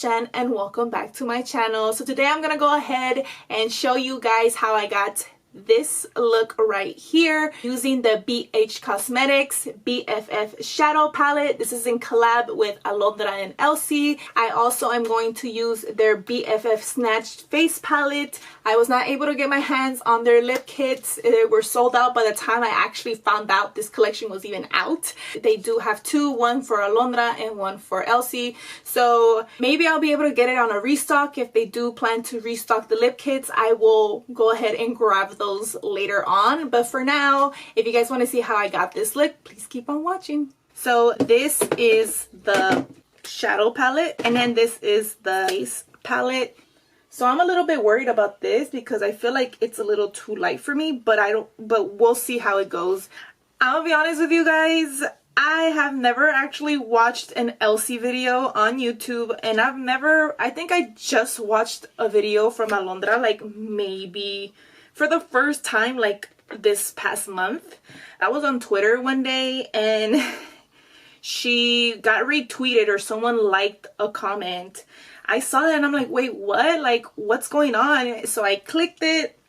Jen and welcome back to my channel. So today I'm gonna go ahead and show you guys how I got this look right here using the BH Cosmetics BFF shadow palette. This is in collab with Alondra and Elsy. I also am going to use their BFF Snatched face palette. I was not able to get my hands on their lip kits. They were sold out by the time I actually found out this collection was even out. They do have two, one for Alondra and one for Elsy. So maybe I'll be able to get it on a restock. If they do plan to restock the lip kits, I will go ahead and grab those later on. But for now, if you guys want to see how I got this look, please keep on watching. So this is the shadow palette and then this is the face palette. So I'm a little bit worried about this because I feel like it's a little too light for me, but we'll see how it goes. I'll be honest with you guys, I have never actually watched an Elsy video on YouTube, and I think I just watched a video from Alondra like maybe for the first time like this past month. I was on Twitter one day and she got retweeted or someone liked a comment. I saw that and I'm like, wait, what? Like, what's going on? So I clicked it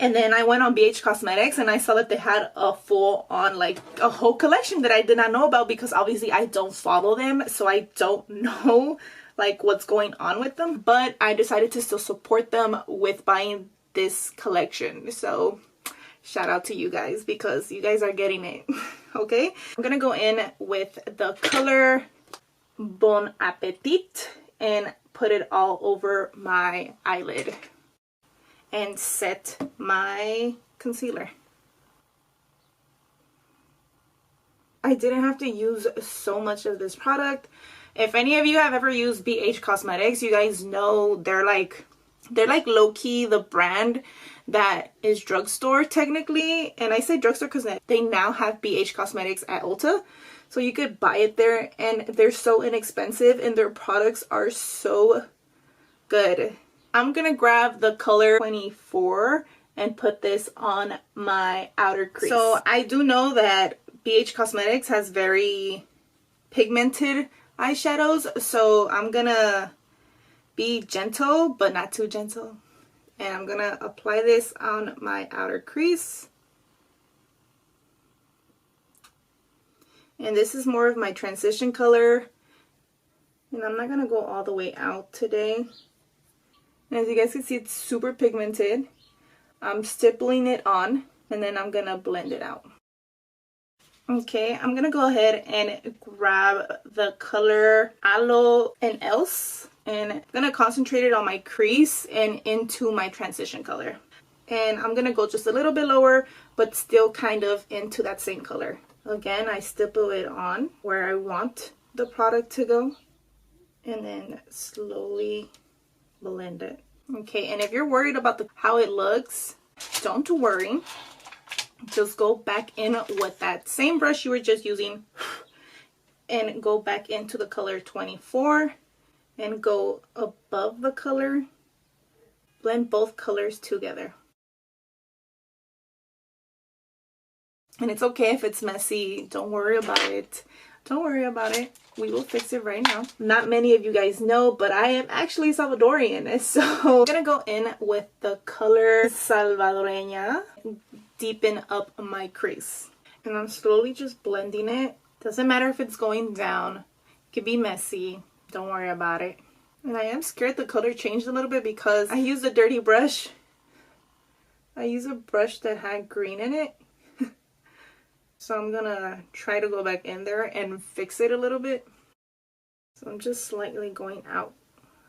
and then I went on BH Cosmetics and I saw that they had a full on like a whole collection that I did not know about because obviously I don't follow them, so I don't know like what's going on with them. But I decided to still support them with buying this collection. So shout out to you guys because you guys are getting it. Okay, I'm gonna go in with the color Bon Appetit and put it all over my eyelid and set my concealer. I didn't have to use so much of this product. If any of you have ever used BH Cosmetics, you guys know they're like low-key the brand that is drugstore technically. And I say drugstore because they now have BH Cosmetics at Ulta. So you could buy it there and they're so inexpensive and their products are so good. I'm gonna grab the color 24 and put this on my outer crease. So I do know that BH Cosmetics has very pigmented eyeshadows, so I'm gonna be gentle but not too gentle. And I'm gonna apply this on my outer crease. And this is more of my transition color. And I'm not gonna go all the way out today. And as you guys can see, it's super pigmented. I'm stippling it on and then I'm gonna blend it out. Okay, I'm gonna go ahead and grab the color Aloe and Else and I'm gonna concentrate it on my crease and into my transition color. And I'm gonna go just a little bit lower but still kind of into that same color. Again, I stipple it on where I want the product to go and then slowly blend it. Okay, and if you're worried about how it looks, don't worry. Just go back in with that same brush you were just using and go back into the color 24 and go above the color. Blend both colors together. And it's okay if it's messy. Don't worry about it. Don't worry about it. We will fix it right now. Not many of you guys know, but I am actually Salvadorian. So I'm gonna go in with the color Salvadoreña, deepen up my crease. And I'm slowly just blending it. Doesn't matter if it's going down. It could be messy. Don't worry about it. And I am scared the color changed a little bit because I used a dirty brush. I used a brush that had green in it. So I'm gonna try to go back in there and fix it a little bit. So I'm just slightly going out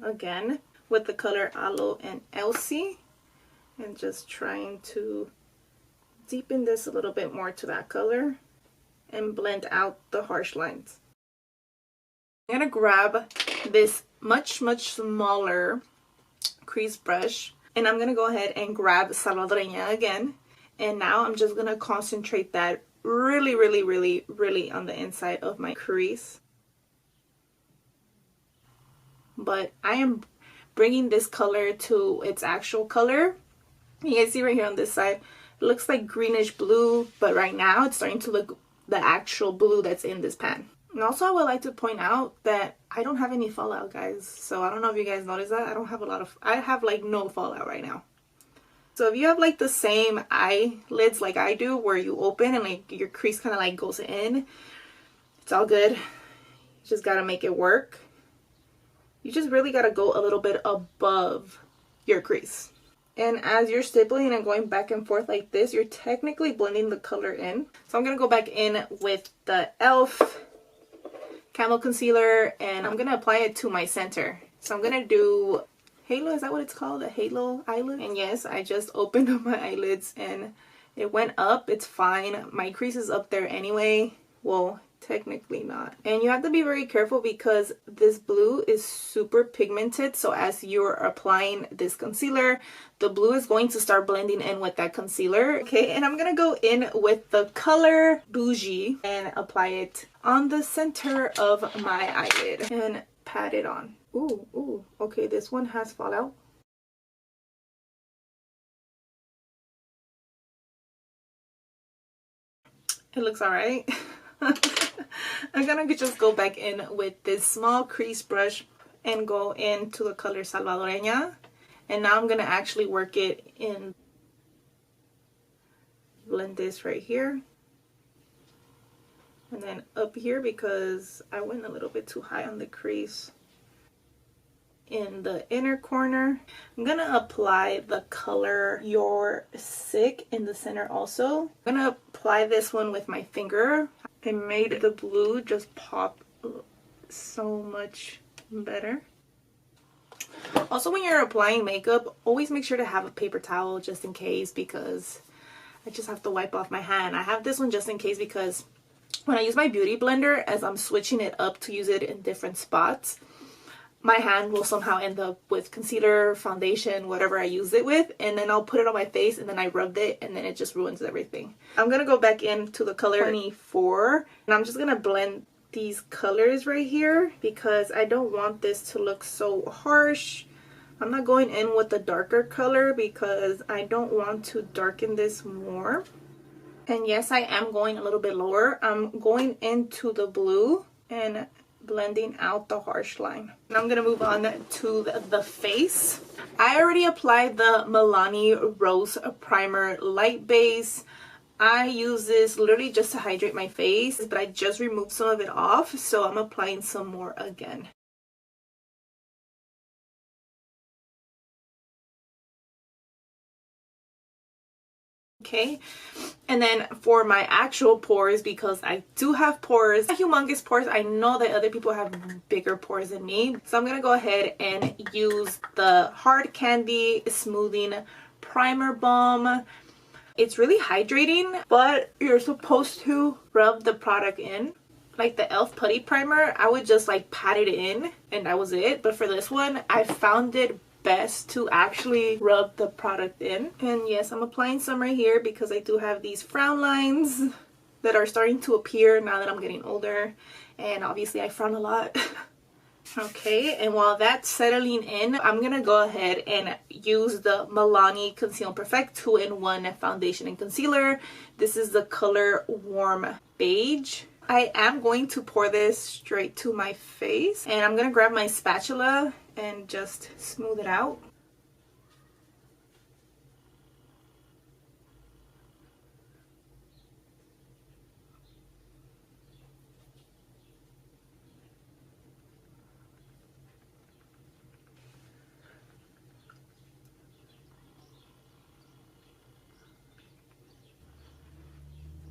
again with the color Aloe and Elsy and just trying to deepen this a little bit more to that color and blend out the harsh lines. I'm gonna grab this much smaller crease brush and I'm gonna go ahead and grab Salvadoreña again, and now I'm just gonna concentrate that really on the inside of my crease. But I am bringing this color to its actual color. You guys see right here on this side, it looks like greenish blue, but right now it's starting to look the actual blue that's in this pan. And also I would like to point out that I don't have any fallout, guys. So I don't know if you guys noticed that. I have like no fallout right now. So if you have like the same eyelids like I do, where you open and like your crease kind of like goes in, it's all good. You just gotta make it work. You just really gotta go a little bit above your crease. And as you're stapling and going back and forth like this, you're technically blending the color in. So I'm gonna go back in with the e.l.f. Camo Concealer, and I'm gonna apply it to my center. So I'm gonna do Halo, is that what it's called? A halo eyelid? And yes, I just opened up my eyelids and it went up. It's fine. My crease is up there anyway. Well, technically not. And you have to be very careful because this blue is super pigmented. So as you're applying this concealer, the blue is going to start blending in with that concealer. Okay, and I'm gonna go in with the color Bougie and apply it on the center of my eyelid and pat it on. Ooh, okay, this one has fallout. It looks alright. I'm gonna just go back in with this small crease brush and go into the color Salvadoreña. And now I'm gonna actually work it in. Blend this right here. And then up here because I went a little bit too high on the crease. In the inner corner, I'm gonna apply the color You're Sick in the center also. I'm gonna apply this one with my finger. It made the blue just pop so much better. Also, when you're applying makeup, always make sure to have a paper towel just in case, because I just have to wipe off my hand. I have this one just in case because when I use my beauty blender, as I'm switching it up to use it in different spots, my hand will somehow end up with concealer, foundation, whatever I use it with, and then I'll put it on my face and then I rubbed it and then it just ruins everything. I'm gonna go back into the color 24 and I'm just gonna blend these colors right here because I don't want this to look so harsh. I'm not going in with the darker color because I don't want to darken this more. And yes, I am going a little bit lower. I'm going into the blue and blending out the harsh line. And I'm gonna move on to the face. I already applied the MILANI Rose Primer Light Base. I use this literally just to hydrate my face, but I just removed some of it off, so I'm applying some more again. Okay, and then for my actual pores, because I do have pores, humongous pores. I know that other people have bigger pores than me, so I'm gonna go ahead and use the Hard Candy Smoothing Primer Balm. It's really hydrating, but you're supposed to rub the product in. Like the e.l.f. Putty Primer, I would just like pat it in and that was it. But for this one, I found it best to actually rub the product in. And yes, I'm applying some right here because I do have these frown lines that are starting to appear now that I'm getting older, and obviously I frown a lot. Okay, and while that's settling in, I'm gonna go ahead and use the MILANI Conceal and Perfect 2-in-1 foundation and concealer. This is the color Warm Beige. I am going to pour this straight to my face, and I'm gonna grab my spatula and just smooth it out.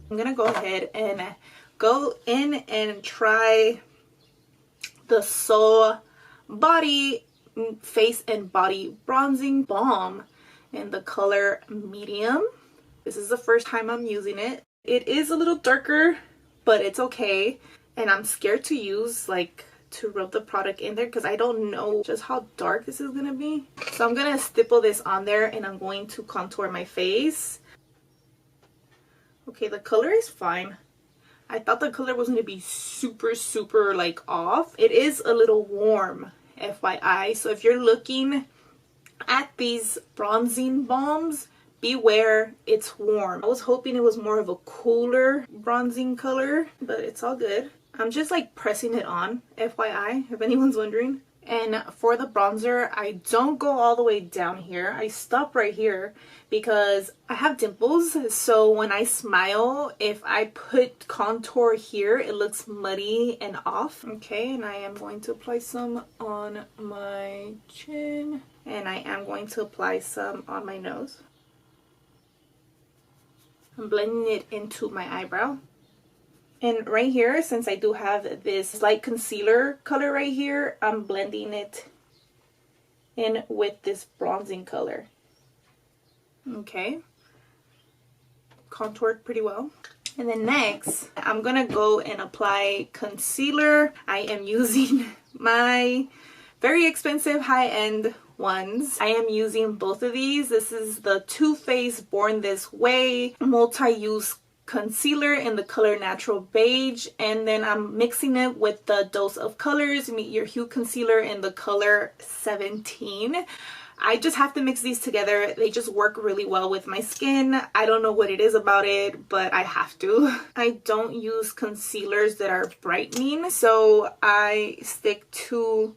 I'm gonna go ahead and go in and try the Soul Body Face and Body Bronzing Balm in the color Medium. This is the first time I'm using it. It is a little darker, but it's okay. And I'm scared to use, like, to rub the product in there because I don't know just how dark this is gonna be. So I'm gonna stipple this on there and I'm going to contour my face. Okay, the color is fine. I thought the color was going to be super like off. It is a little warm, FYI. So if you're looking at these bronzing balms, beware, it's warm. I was hoping it was more of a cooler bronzing color, but it's all good. I'm just like pressing it on, FYI, if anyone's wondering. And for the bronzer, I don't go all the way down here. I stop right here because I have dimples. So when I smile, if I put contour here, it looks muddy and off. Okay, and I am going to apply some on my chin. And I am going to apply some on my nose. I'm blending it into my eyebrow. And right here, since I do have this light concealer color right here, I'm blending it in with this bronzing color. Okay. Contoured pretty well. And then next, I'm gonna go and apply concealer. I am using my very expensive high-end ones. I am using both of these. This is the Too Faced Born This Way multi-use concealer in the color Natural Beige, and then I'm mixing it with the Dose of Colors Meet Your Hue concealer in the color 17. I just have to mix these together. They just work really well with my skin. I don't know what it is about it, but I have to. I don't use concealers that are brightening, so I stick to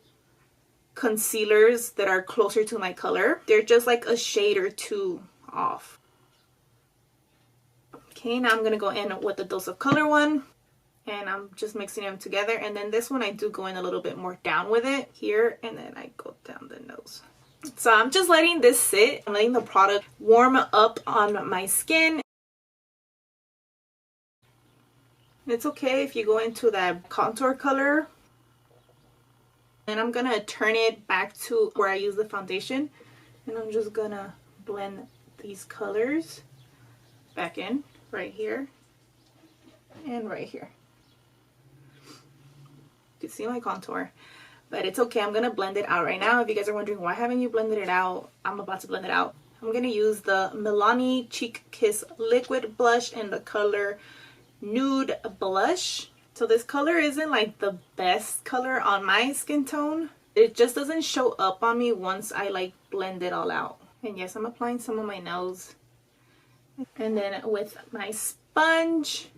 concealers that are closer to my color. They're just like a shade or two off. Okay, now I'm going to go in with the Dose of Color one, and I'm just mixing them together. And then this one I do go in a little bit more down with it here, and then I go down the nose. So I'm just letting this sit. I'm letting the product warm up on my skin. It's okay if you go into that contour color. And I'm going to turn it back to where I use the foundation. And I'm just going to blend these colors back in. Right here and right here. You can see my contour, but it's okay. I'm gonna blend it out right now. If you guys are wondering why haven't you blended it out, I'm about to blend it out. I'm gonna use the MILANI Cheek Kiss liquid blush in the color Nude Blush. So this color isn't like the best color on my skin tone. It just doesn't show up on me once I like blend it all out. And yes, I'm applying some on my nose. And then with my sponge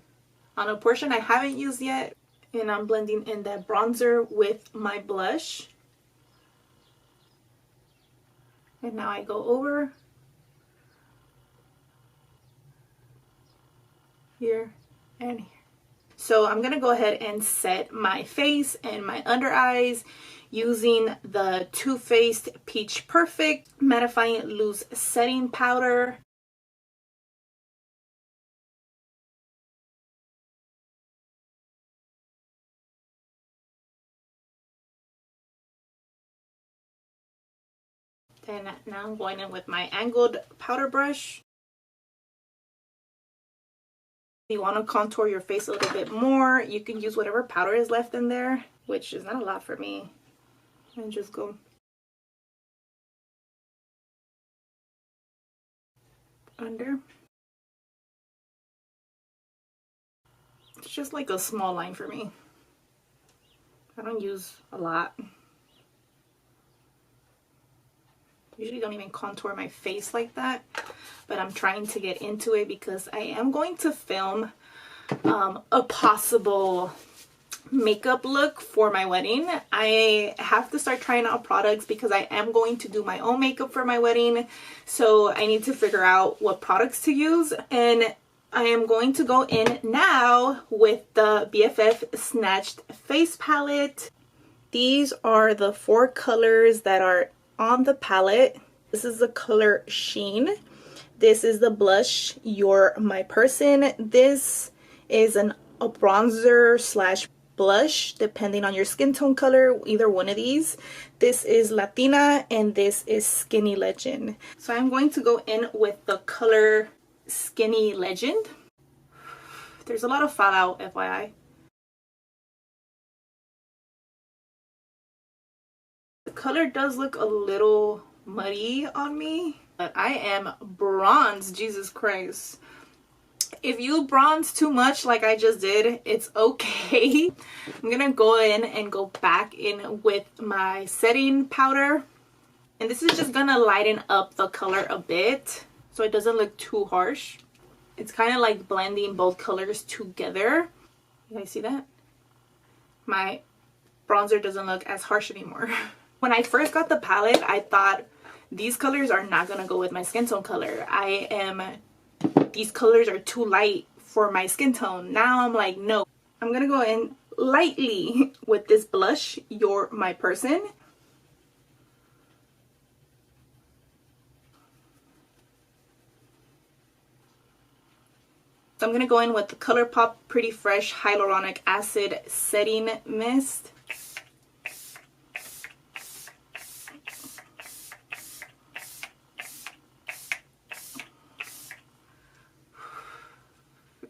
on a portion I haven't used yet, and I'm blending in that bronzer with my blush. And now I go over here and here. So I'm gonna go ahead and set my face and my under eyes using the Too Faced Peach Perfect Mattifying Loose Setting Powder. Then now I'm going in with my angled powder brush. If you want to contour your face a little bit more, you can use whatever powder is left in there, which is not a lot for me. And just go under. It's just like a small line for me. I don't use a lot. Usually don't even contour my face like that, but I'm trying to get into it because I am going to film a possible makeup look for my wedding. I have to start trying out products because I am going to do my own makeup for my wedding, so I need to figure out what products to use. And I am going to go in now with the BFF Snatched face palette. These are the 4 colors that are on the palette. This is the color Sheen. This is the blush You're My Person. This is a bronzer slash blush depending on your skin tone color, either one of these. This is Latina and this is Skinny Legend. So I'm going to go in with the color Skinny Legend. There's a lot of fallout, FYI. The color does look a little muddy on me, but I am bronzed, Jesus Christ. If you bronze too much like I just did, it's okay. I'm gonna go in and go back in with my setting powder, and this is just gonna lighten up the color a bit so it doesn't look too harsh. It's kind of like blending both colors together. You guys see that? my bronzer doesn't look as harsh anymore. When I first got the palette, I thought these colors are not gonna go with my skin tone color. These colors are too light for my skin tone. Now I'm like, no. I'm gonna go in lightly with this blush, You're My Person. So I'm gonna go in with the ColourPop Pretty Fresh Hyaluronic Acid Setting Mist.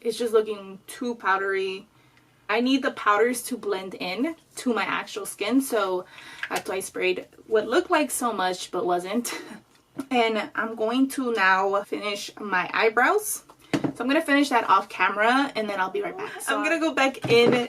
It's just looking too powdery. I need the powders to blend in to my actual skin, so that's why I sprayed what looked like so much but wasn't. And I'm going to now finish my eyebrows. So I'm going to finish that off camera and then I'll be right back. So I'm going to go back into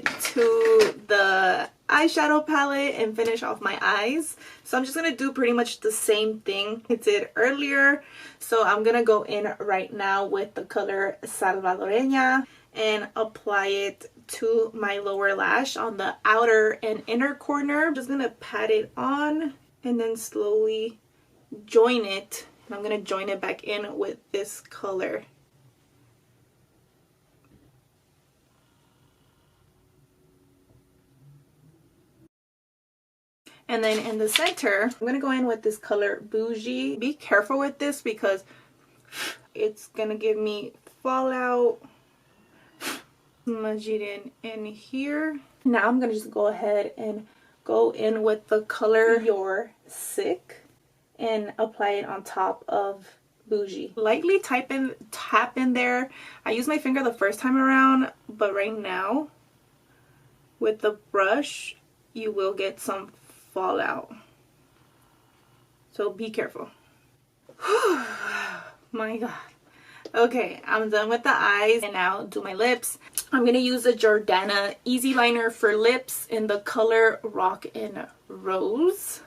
the eyeshadow palette and finish off my eyes. So I'm just going to do pretty much the same thing I did earlier. So I'm going to go in right now with the color Salvadoreña and apply it to my lower lash on the outer and inner corner. I'm just going to pat it on and then slowly join it. And I'm going to join it back in with this color. And then in the center, I'm going to go in with this color Bougie. Be careful with this because it's going to give me fallout. Smudge it in here. Now I'm going to just go ahead and go in with the color You're Sick and apply it on top of Bougie. Lightly tap in there. I used my finger the first time around, but right now with the brush you will get some fallout, so be careful. My god. Okay, I'm done with the eyes and now do my lips. I'm gonna use the Jordana Easy Liner for lips in the color Rock and Rose.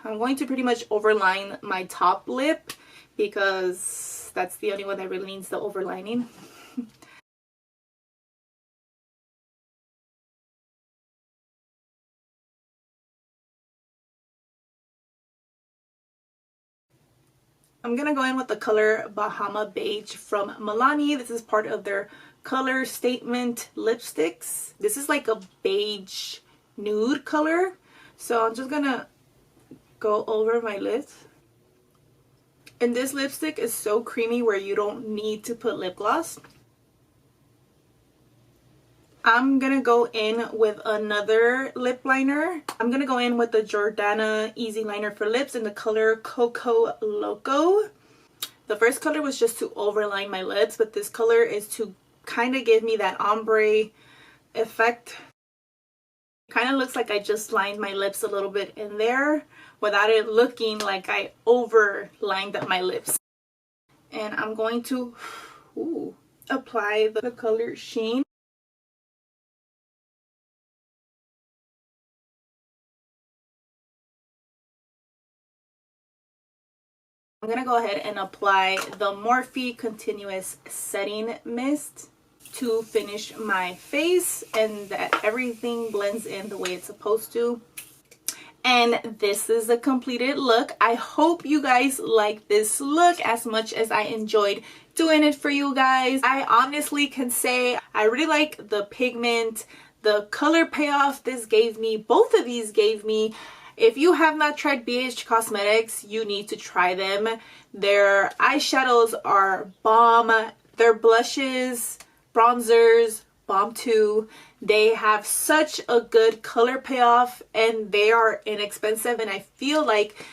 I'm going to pretty much overline my top lip because that's the only one that really needs the overlining. I'm going to go in with the color Bahama Beige from MILANI. This is part of their color statement lipsticks. This is like a beige nude color. So I'm just going to go over my lips. And this lipstick is so creamy where you don't need to put lip gloss. I'm going to go in with another lip liner. I'm going to go in with the Jordana Easy Liner for Lips in the color Coco Loco. The first color was just to overline my lips, but this color is to kind of give me that ombre effect. It kind of looks like I just lined my lips a little bit in there without it looking like I overlined up my lips. And I'm going to apply the color Sheen. I'm going to go ahead and apply the Morphe Continuous Setting Mist to finish my face and that everything blends in the way it's supposed to. And this is a completed look. I hope you guys like this look as much as I enjoyed doing it for you guys. I honestly can say I really like the pigment, the color payoff this gave me. Both of these gave me. If you have not tried BH Cosmetics, you need to try them. Their eyeshadows are bomb. Their blushes, bronzers, bomb too. They have such a good color payoff and they are inexpensive, and I feel like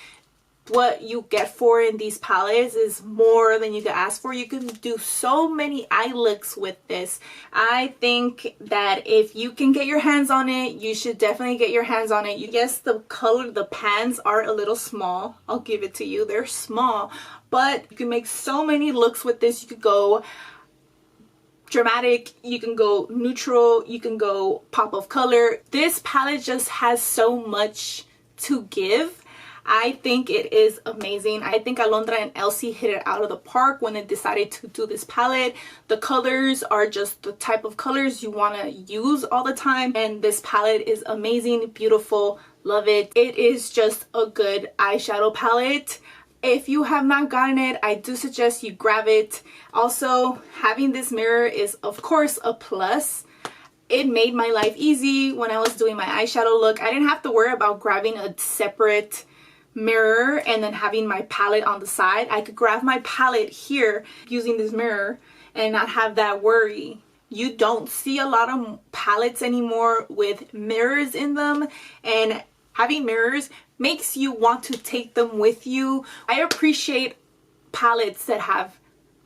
what you get for in these palettes is more than you can ask for. You can do so many eye looks with this. I think that if you can get your hands on it, you should definitely get your hands on it. Yes, the color, the pans are a little small. I'll give it to you. They're small, but you can make so many looks with this. You could go dramatic, you can go neutral, you can go pop of color. This palette just has so much to give. I think it is amazing. I think Alondra and Elsy hit it out of the park when they decided to do this palette. The colors are just the type of colors you want to use all the time, and this palette is amazing, beautiful, love it. It is just a good eyeshadow palette. If you have not gotten it, I do suggest you grab it. Also, having this mirror is of course a plus. It made my life easy when I was doing my eyeshadow look. I didn't have to worry about grabbing a separate mirror and then having my palette on the side. I could grab my palette here using this mirror and not have that worry. You don't see a lot of palettes anymore with mirrors in them, and having mirrors makes you want to take them with you. I appreciate palettes that have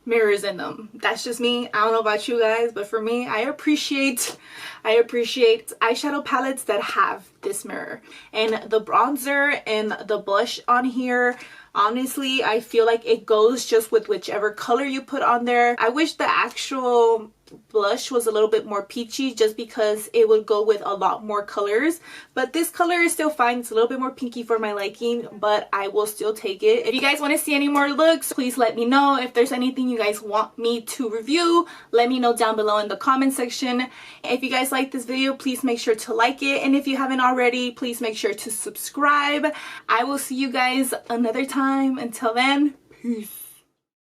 mirrors in them. That's just me. I don't know about you guys, but for me, I appreciate eyeshadow palettes that have this mirror. And the bronzer and the blush on here, honestly, I feel like it goes just with whichever color you put on there. I wish the actual blush was a little bit more peachy, just because it would go with a lot more colors, but this color is still fine. It's a little bit more pinky for my liking, but I will still take it. If you guys want to see any more looks, please let me know. If there's anything you guys want me to review, let me know down below in the comment section. If you guys like this video, please make sure to like it, and if you haven't already, please make sure to subscribe. I will see you guys another time. Until then, peace.